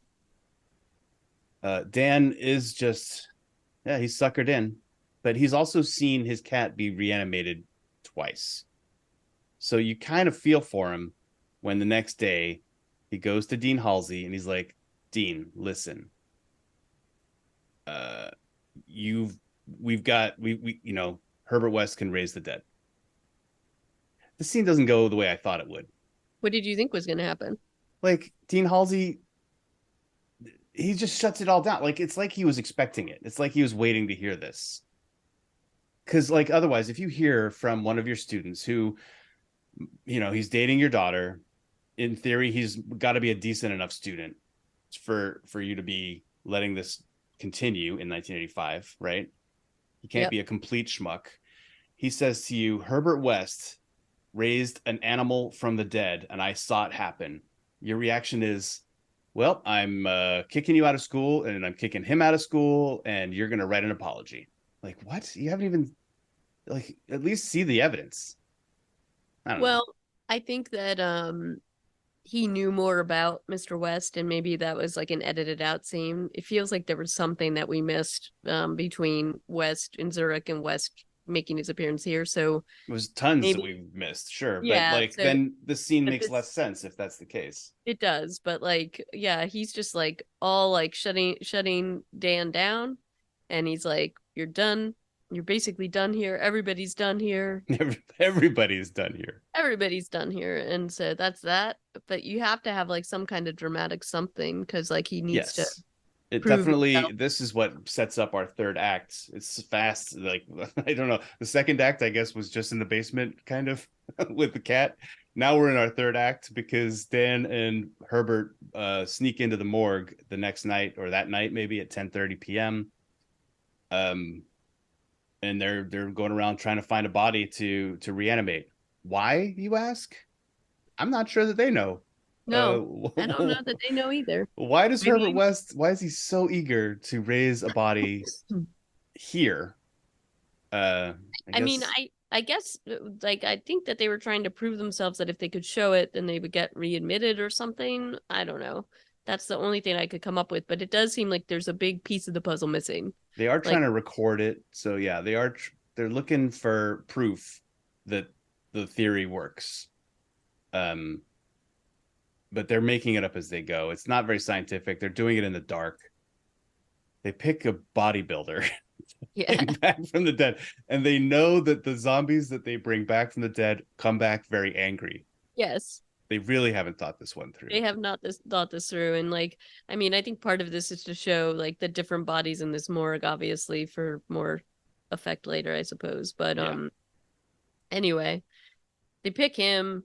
Dan is just, yeah, he's suckered in. but he's also seen his cat be reanimated twice. So you kind of feel for him when the next day he goes to Dean Halsey and he's like, Dean, listen, uh, you've we've got we Herbert West can raise the dead. The scene doesn't go the way I thought it would. What did you think was going to happen? Like Dean Halsey, he just shuts it all down. Like it's like he was expecting it. It's like he was waiting to hear this. Because like otherwise, if you hear from one of your students who, he's dating your daughter, in theory, he's got to be a decent enough student for you to be letting this continue in 1985, right? He can't Yep. be a complete schmuck. He says to you, Herbert West raised an animal from the dead, and I saw it happen. Your reaction is, well, I'm kicking you out of school, and I'm kicking him out of school, and you're going to write an apology. Like, what? You haven't even, like, at least see the evidence. I don't know. Well, I think that he knew more about Mr. West, and maybe that was like an edited out scene. It feels like there was something that we missed between West in Zurich and West making his appearance here. So It was tons that maybe, we've missed, sure, but yeah. like So then the scene at makes this, less sense if that's the case. it does, but like, yeah, he's just like all like shutting Dan down, and he's like, "You're done. You're basically done here. Everybody's done here. Everybody's done here. Everybody's done here." And so that's that. But you have to have like some kind of dramatic something because like he needs to Yes. It prove definitely, himself. this is what sets up our third act. It's fast. Like, I don't know. The second act, I guess, was just in the basement, kind of with the cat. Now we're in our third act because Dan and Herbert sneak into the morgue the next night or that night, maybe at 10:30 p.m. Um, and they're going around trying to find a body to reanimate. Why, you ask? I'm not sure that they know. No, I don't know that they know either. Why does Herbert Maybe. West? Why is he so eager to raise a body here? I I mean, guess I guess like I think that they were trying to prove themselves that if they could show it, then they would get readmitted or something. I don't know. That's the only thing I could come up with, but it does seem like there's a big piece of the puzzle missing. they are Like, trying to record it. So yeah, they're looking for proof that the theory works. Um, but they're making it up as they go. It's not very scientific. They're doing it in the dark. They pick a bodybuilder yeah. back from the dead, and they know that the zombies that they bring back from the dead come back very angry. Yes. They really haven't thought this one through. They have not thought this through, and like I mean I think part of this is to show like the different bodies in this morgue, obviously for more effect later, I suppose. But Yeah, anyway, they pick him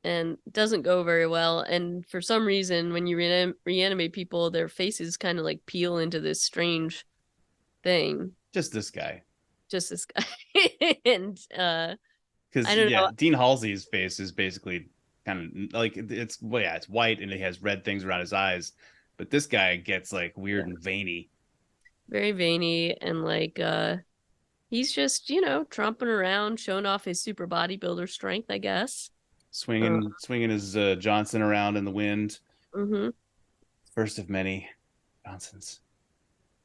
and it doesn't go very well, and for some reason when you reanimate people, their faces kind of like peel into this strange thing. just this guy. Just this guy. And I Because don't yeah, know. Dean Halsey's face is basically kind of like it's well, yeah, it's white and he has red things around his eyes, but this guy gets like weird Yeah, and veiny, very veiny, and like he's just, tromping around, showing off his super bodybuilder strength, I guess. Uh, swinging his Johnson around in the wind. mm-hmm. First of many Johnsons.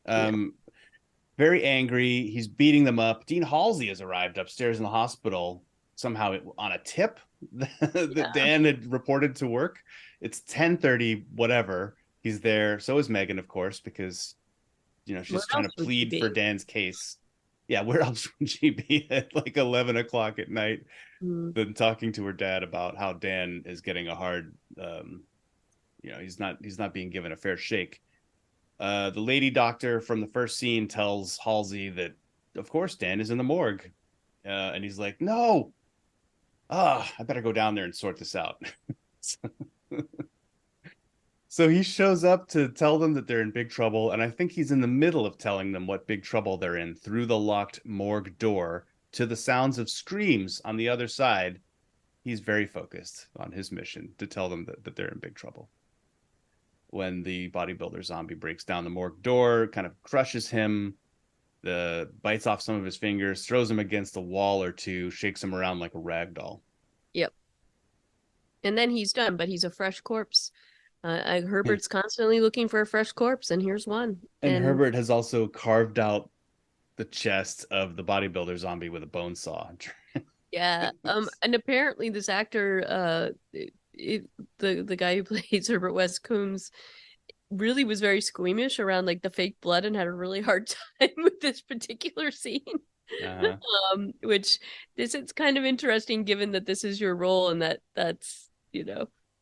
Yeah. Um, very angry. He's beating them up. Dean Halsey has arrived upstairs in the hospital somehow on a tip that Yeah. Dan had reported to work. It's 10:30, whatever. He's there. So is Megan, of course, because Where she's trying to else would she plead for be? Dan's case. Yeah, where else would she be at like 11 o'clock at night Mm, than talking to her dad about how Dan is getting a hard he's not being given a fair shake. The lady doctor from the first scene tells Halsey that, of course, Dan is in the morgue. And he's like, no, I better go down there and sort this out. So he shows up to tell them that they're in big trouble. And I think he's in the middle of telling them what big trouble they're in through the locked morgue door to the sounds of screams on the other side. He's very focused on his mission to tell them that they're in big trouble. When the bodybuilder zombie breaks down the morgue door, kind of crushes him, bites off some of his fingers, throws him against a wall or two, shakes him around like a rag doll. yep. And then he's done, but he's a fresh corpse. Herbert's constantly looking for a fresh corpse, and here's one. And And Herbert has also carved out the chest of the bodybuilder zombie with a bone saw. Yeah. And apparently this actor, it, the guy who plays Herbert West Coombs really was very squeamish around like the fake blood and had a really hard time with this particular scene. Uh-huh. Which this it's kind of interesting given that this is your role and that's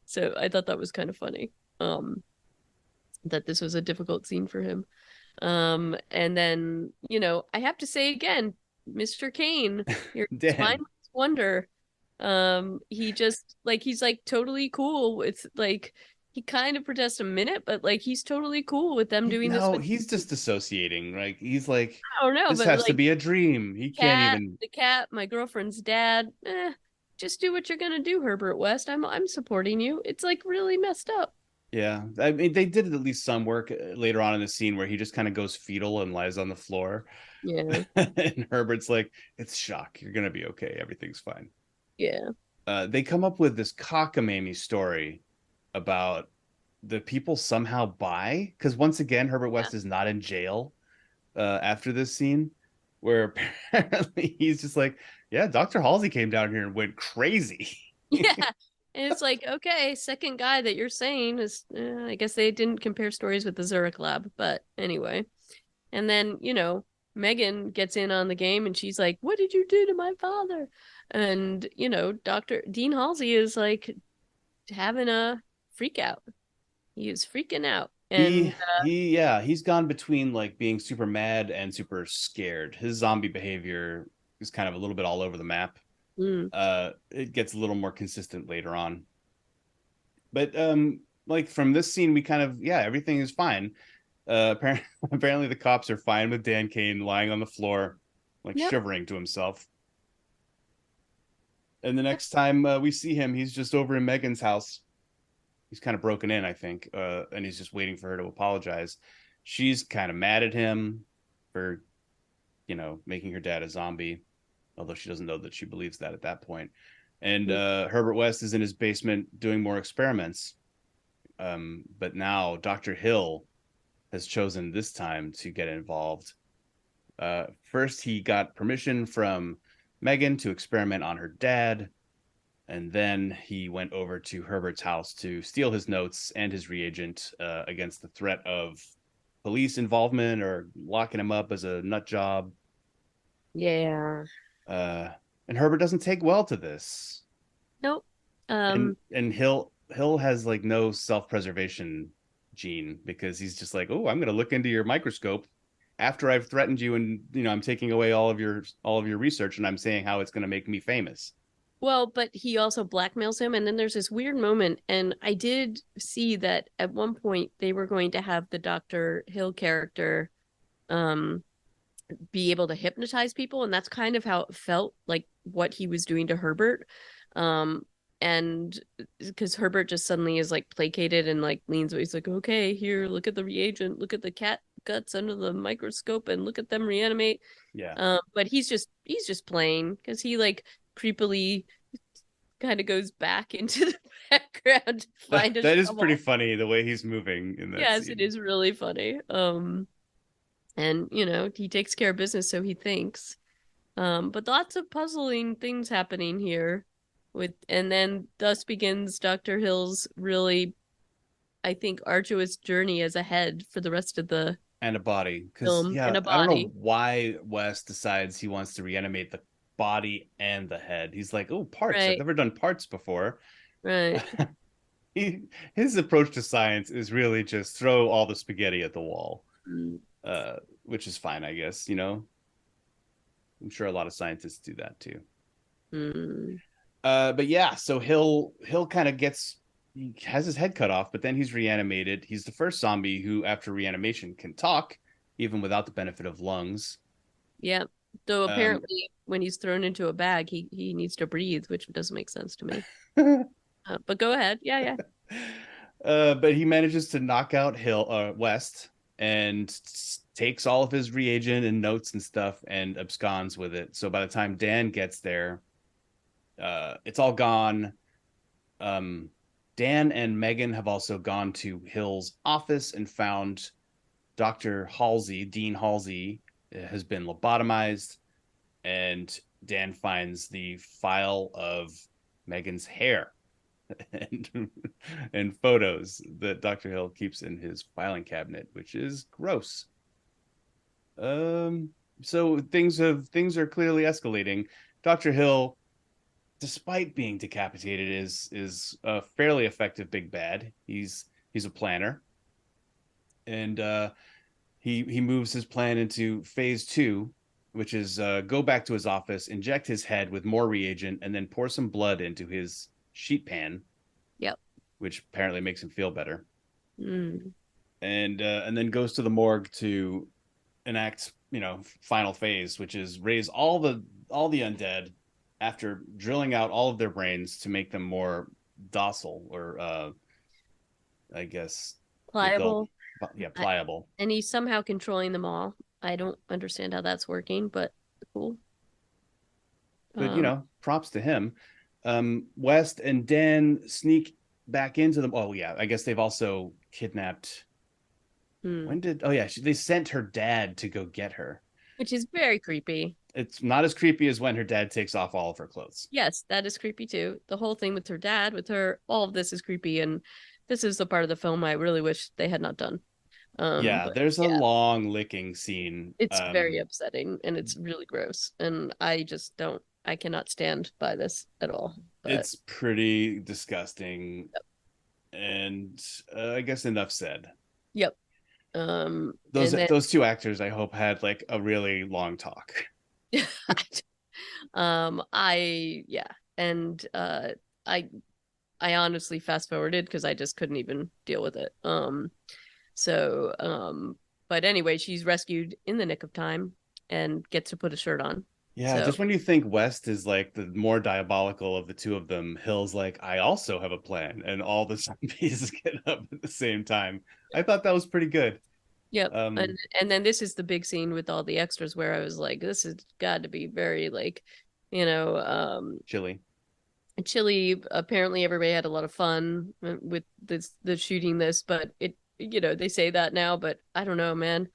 so I thought that was kind of funny. That this was a difficult scene for him. And then, I have to say again, Mr. Kane, your Dan. spineless wonder. He just like he's like totally cool with like he kind of protests a minute, but like he's totally cool with them doing this No, with he's just dissociating. Like he's like, I don't know, this but has to like be a dream. He can't cat, even. the cat, my girlfriend's dad, just do what you're gonna do, Herbert West. I'm supporting you. It's like really messed up. Yeah, I mean, they did at least some work later on in the scene where he just kind of goes fetal and lies on the floor, Yeah. and Herbert's like, "It's shock. You're gonna be okay. Everything's fine." Yeah. They come up with this cockamamie story about the people somehow buy because once again, Herbert Yeah. West is not in jail after this scene, where apparently he's just like, "Yeah, Dr. Halsey came down here and went crazy." Yeah. And it's like, okay, second guy that you're saying is, I guess they didn't compare stories with the Zurich lab, but anyway. And then, Megan gets in on the game and she's like, what did you do to my father? And, Dr. Dean Halsey is like having a freak out. He is freaking out. And, Yeah, he's gone between like being super mad and super scared. His zombie behavior is kind of a little bit all over the map. mm, It gets a little more consistent later on. But like from this scene we kind of yeah, everything is fine. Apparently apparently the cops are fine with Dan Kane lying on the floor like yep, shivering to himself. And the next time we see him, he's just over in Megan's house. He's kind of broken in, I think, and he's just waiting for her to apologize. She's kind of mad at him for, making her dad a zombie, although she doesn't know that she believes that at that point. And Herbert West is in his basement doing more experiments. But now Dr. Hill has chosen this time to get involved. First, he got permission from Megan to experiment on her dad. And then he went over to Herbert's house to steal his notes and his reagent against the threat of police involvement or locking him up as a nut job. yeah, Uh, and Herbert doesn't take well to this. nope. And Hill has like no self-preservation gene because he's just like, oh, I'm gonna look into your microscope after I've threatened you and I'm taking away all of your research and I'm saying how it's gonna make me famous. Well, but he also blackmails him, and then there's this weird moment, and I did see that at one point they were going to have the Dr. Hill character um be able to hypnotize people, and that's kind of how it felt like what he was doing to Herbert. Um and because Herbert just suddenly is like placated and like leans away, he's like, okay, here, look at the reagent, look at the cat guts under the microscope and look at them reanimate. Yeah. But he's just playing because he like creepily kind of goes back into the background to find a That is pretty shovel. funny the way he's moving in that Yes, it scene. is really funny. And he takes care of business, so he thinks. But lots of puzzling things happening here and then thus begins Dr. Hill's really, I think, arduous journey as a head for the rest of the And a body. Because film in yeah, a I don't know body. why Wes decides he wants to reanimate the body and the head. He's like, oh, parts. I've Right, never done parts before. right. His approach to science is really just throw all the spaghetti at the wall, Mm, which is fine, I guess. I'm sure a lot of scientists do that too. mm. But yeah, so Hill kind of he has his head cut off, but then he's reanimated. He's the first zombie who, after reanimation, can talk even without the benefit of lungs. Yeah. Though Um, apparently when he's thrown into a bag, he needs to breathe, which doesn't make sense to me. But go ahead. Yeah, yeah. but he manages to knock out West and takes all of his reagent and notes and stuff and absconds with it. So by the time Dan gets there, it's all gone. Um, Dan and Megan have also gone to Hill's office and found Dr. Halsey, Dean Halsey, has been lobotomized, and Dan finds the file of Megan's hair and and photos that Dr. Hill keeps in his filing cabinet, which is gross. Um, so things are clearly escalating. Dr. Hill, despite being decapitated, is a fairly effective big bad. He's a planner, and he moves his plan into phase two, which is go back to his office, inject his head with more reagent, and then pour some blood into his sheet pan, Yep. which apparently makes him feel better, Mm. and then goes to the morgue to enact final phase, which is raise all the undead after drilling out all of their brains to make them more docile, or I guess they'll Pliable. yeah, I, pliable. and he's somehow controlling them all. I don't understand how that's working, but cool. But Um, props to him. West and Dan sneak back into them. Oh yeah, I guess they've also kidnapped. hmm. When did? Oh yeah, they sent her dad to go get her. Which is very creepy. It's not as creepy as when her dad takes off all of her clothes. Yes, that is creepy too. The whole thing with her dad, with her, all of this is creepy, and this is the part of the film I really wish they had not done. Yeah, But there's a yeah, long licking scene. it's very upsetting and it's really gross, and I just don't, I cannot stand by this at all. But It's pretty disgusting, and I guess enough said. yep. Those And then those two actors, I hope, had like a really long talk. I yeah, and I I honestly fast forwarded because I just couldn't even deal with it. So but anyway, she's rescued in the nick of time and gets to put a shirt on. Yeah, So just when you think West is like the more diabolical of the two of them, Hill's like, I also have a plan, and all the zombies get up at the same time. I thought that was pretty good. yep. Um, And then this is the big scene with all the extras where I was like, this has got to be very like, you know, Chili. chilly. Apparently everybody had a lot of fun with this the shooting this, but it, they say that now, but I don't know, man.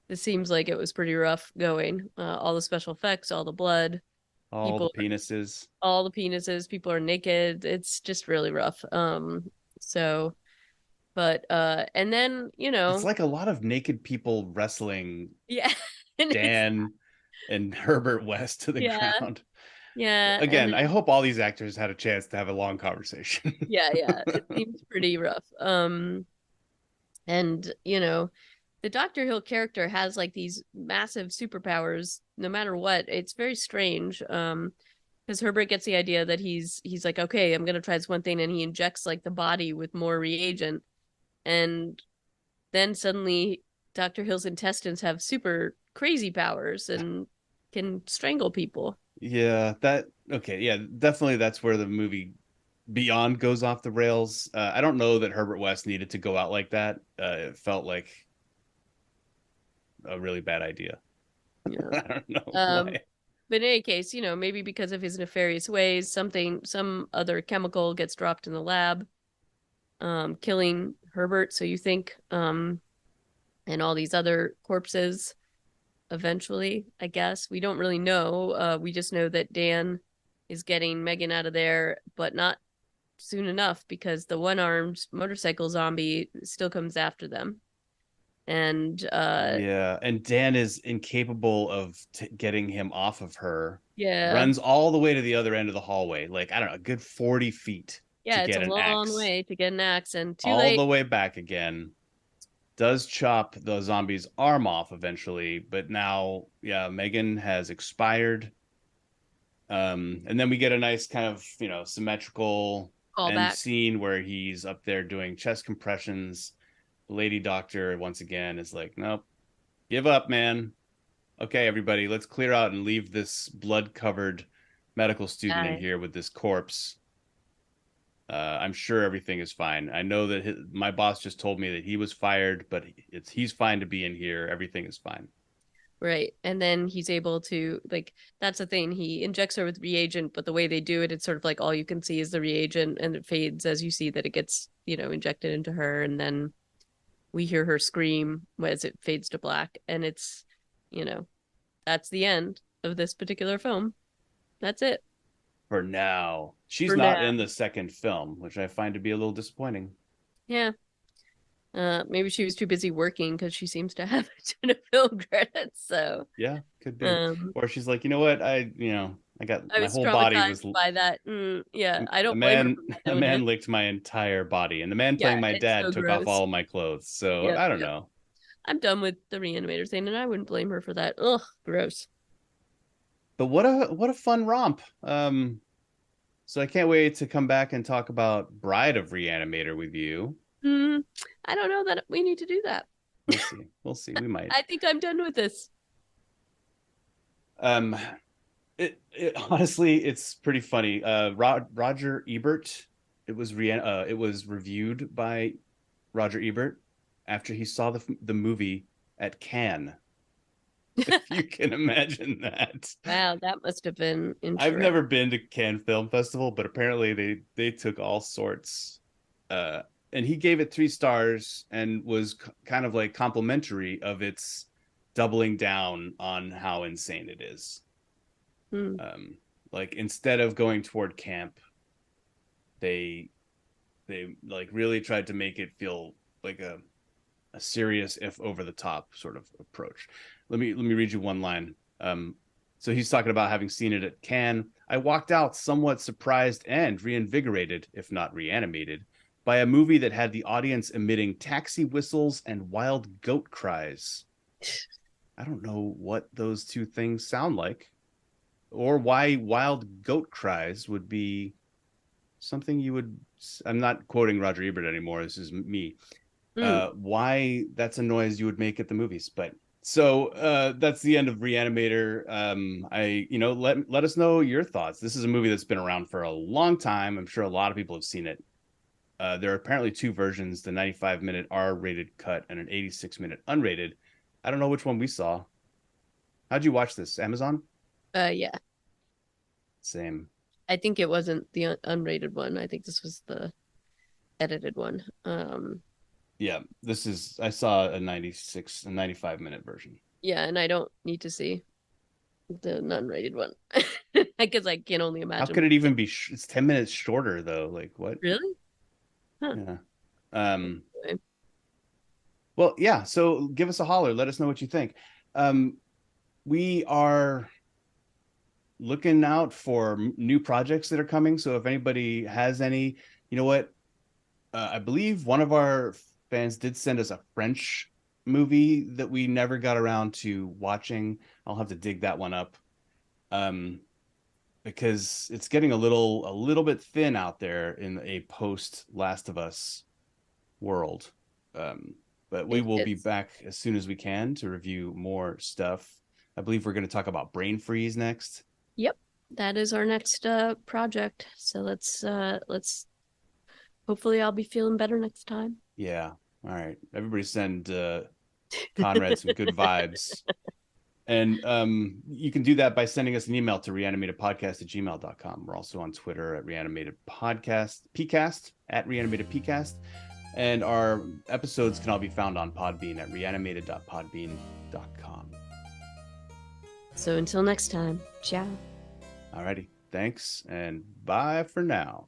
This seems like it was pretty rough going. All the special effects, all the blood, All the people, penises. all the penises, people are naked. It's just really rough. So, but and then It's like a lot of naked people wrestling yeah, and it's Dan and Herbert West to the yeah, ground. yeah, and Again, I then hope all these actors had a chance to have a long conversation. yeah, yeah, it seems pretty rough. And the Dr. Hill character has like these massive superpowers no matter what. It's very strange. Because Herbert gets the idea that he's like, okay, I'm gonna try this one thing, and he injects like the body with more reagent, and then suddenly Dr. Hill's intestines have super crazy powers and can strangle people. Yeah, that okay. Yeah, definitely that's where the movie Beyond goes off the rails. I don't know that Herbert West needed to go out like that. It felt like a really bad idea. Yeah. I don't know Um, why. but in any case, maybe because of his nefarious ways, some other chemical gets dropped in the lab, killing Herbert. So you think, and all these other corpses eventually, I guess. We don't really know. We just know that Dan is getting Megan out of there, but not soon enough because the one-armed motorcycle zombie still comes after them. And Yeah, and Dan is incapable of getting him off of her. yeah, Runs all the way to the other end of the hallway, like I don't know, a good 40 feet to yeah, it's a get an long axe. way to get an axe, and too All late. the way back again. Does chop the zombie's arm off eventually, but now, yeah, Megan has expired. And then we get a nice kind of, symmetrical Call end back. scene where he's up there doing chest compressions. The lady doctor, once again, is like, nope, give up, man. Okay, everybody, let's clear out and leave this blood covered medical student in Guy. here with this corpse. I'm sure everything is fine. I know that my boss just told me that he was fired, but he's fine to be in here. Everything is fine. Right. And then he's able to, like, that's the thing. He injects her with reagent, but the way they do it, it's sort of like all you can see is the reagent and it fades as you see that it gets, injected into her. And then we hear her scream as it fades to black. And it's, you know, That's the end of this particular film. That's it For now. She's for not now. in the second film, which I find to be a little disappointing. Yeah. Maybe she was too busy working because she seems to have a ton of film credits. So, Yeah, could be. um, Or she's like, you know what? I got I my was whole body traumatized was by that. Yeah, I a don't blame her man for not a doing man it. licked my entire body, and the man Yeah, playing my it's dad so took off gross. all of my clothes. So Yep, I don't yep. know. I'm done with the Re-Animator thing, and I wouldn't blame her for that. Ugh, gross. But what a fun romp. So I can't wait to come back and talk about Bride of Re-Animator with you. Hmm. I don't know that we need to do that. We'll see. We'll see. We might. I think I'm done with this. Um, honestly, it's pretty funny. Roger Ebert. It was reviewed by Roger Ebert after he saw the movie at Cannes. If you can imagine that. Wow, that must have been I've interesting. never been to Cannes Film Festival, but apparently they took all sorts. Uh, and he gave it 3 stars and was kind of like complimentary of its doubling down on how insane it is. Hmm. Um, like instead of going toward camp, they like really tried to make it feel like a serious if over the top sort of approach. Let me read you one line. So he's talking about having seen it at Cannes. I walked out somewhat surprised and reinvigorated, if not reanimated, by a movie that had the audience emitting taxi whistles and wild goat cries. I don't know what those two things sound like, or why wild goat cries would be something you would. I'm not quoting Roger Ebert anymore. This is me. Hmm. Why that's a noise you would make at the movies. But so that's the end of Re-Animator. Let us know your thoughts. This is a movie that's been around for a long time. I'm sure a lot of people have seen it. There are apparently two versions: the 95-minute R-rated cut and an 86-minute unrated. I don't know which one we saw. How'd you watch this? Amazon? Yeah. Same. I think it wasn't the unrated one. I think this was the edited one. Yeah, this is. I saw a 96 and 95-minute version. Yeah, and I don't need to see the unrated one because I can only How imagine. could it even be? It's 10 minutes shorter though. Like what? Really? Huh. Yeah. Um, Anyway. well, yeah. So give us a holler. Let us know what you think. Um, we are looking out for new projects that are coming. So if anybody has any, you know what? I believe one of our fans did send us a French movie that we never got around to watching. I'll have to dig that one up. Um, because it's getting a little bit thin out there in a post Last of Us world. Um, but we It will be is. back as soon as we can to review more stuff. I believe we're going to talk about Brain Freeze next. Yep. That is our next project. So let's hopefully I'll be feeling better next time. Yeah. All right. Everybody send Conrad some good vibes. And you can do that by sending us an email to reanimatedpodcast@gmail.com. We're also on Twitter at reanimatedpodcast, pcast, at reanimatedpcast. And our episodes can all be found on Podbean at reanimated.podbean.com. So until next time, ciao. Alrighty. Thanks and bye for now.